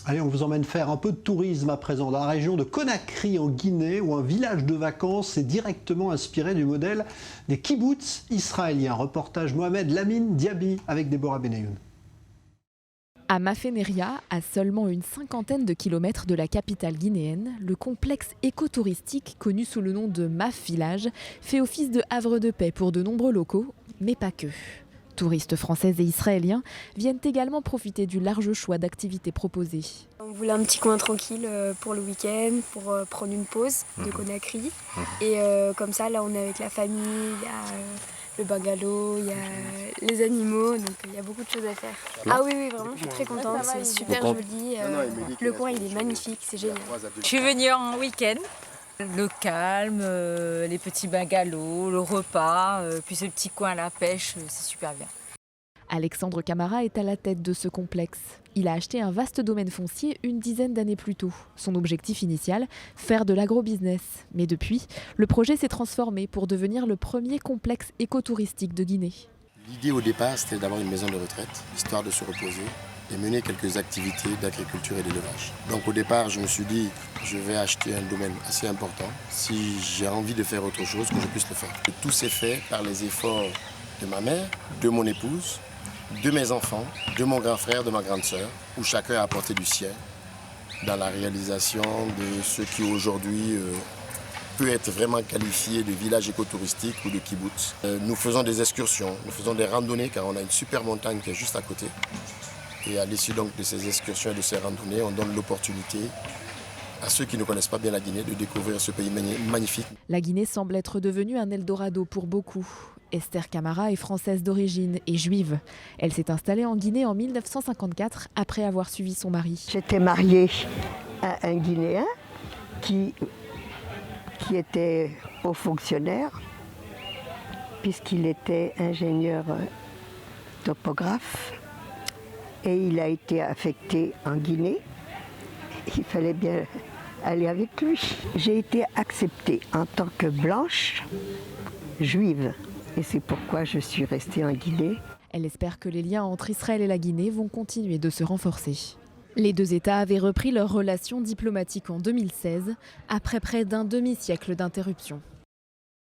Allez, on vous emmène faire un peu de tourisme à présent dans la région de Conakry en Guinée où un village de vacances est directement inspiré du modèle des kibboutz israéliens. Reportage Mohamed Lamine Diaby avec Déborah Benayoun. À Mafénéria, à seulement une cinquantaine de kilomètres de la capitale guinéenne, le complexe écotouristique connu sous le nom de MAF Village fait office de havre de paix pour de nombreux locaux, mais pas que. Touristes français et israéliens viennent également profiter du large choix d'activités proposées. On voulait un petit coin tranquille pour le week-end, pour prendre une pause de Conakry. Et comme ça, là, on est avec la famille, il y a le bungalow, il y a les animaux, donc il y a beaucoup de choses à faire. Ah oui, oui, vraiment, je suis très contente, c'est super joli. Le coin, il est magnifique, c'est génial. Je suis venue en week-end. Le calme, les petits bungalows, le repas, puis ce petit coin à la pêche, c'est super bien. Alexandre Camara est à la tête de ce complexe. Il a acheté un vaste domaine foncier une dizaine d'années plus tôt. Son objectif initial, faire de l'agrobusiness. Mais depuis, le projet s'est transformé pour devenir le premier complexe écotouristique de Guinée. L'idée au départ, c'était d'avoir une maison de retraite, histoire de se reposer et mener quelques activités d'agriculture et d'élevage. Donc au départ, je me suis dit, je vais acheter un domaine assez important. Si j'ai envie de faire autre chose, que je puisse le faire. Et tout s'est fait par les efforts de ma mère, de mon épouse, de mes enfants, de mon grand frère, de ma grande sœur, où chacun a apporté du sien dans la réalisation de ce qui aujourd'hui peut être vraiment qualifié de village écotouristique ou de kibbutz. Nous faisons des excursions, nous faisons des randonnées car on a une super montagne qui est juste à côté. Et à l'issue donc de ces excursions et de ces randonnées, on donne l'opportunité à ceux qui ne connaissent pas bien la Guinée de découvrir ce pays magnifique. La Guinée semble être devenue un Eldorado pour beaucoup. Esther Camara est française d'origine et juive. Elle s'est installée en Guinée en 1954 après avoir suivi son mari. J'étais mariée à un Guinéen qui était haut fonctionnaire puisqu'il était ingénieur topographe et il a été affecté en Guinée. Il fallait bien aller avec lui. J'ai été acceptée en tant que blanche juive. Et c'est pourquoi je suis restée en Guinée. Elle espère que les liens entre Israël et la Guinée vont continuer de se renforcer. Les deux États avaient repris leurs relations diplomatiques en 2016, après près d'un demi-siècle d'interruption.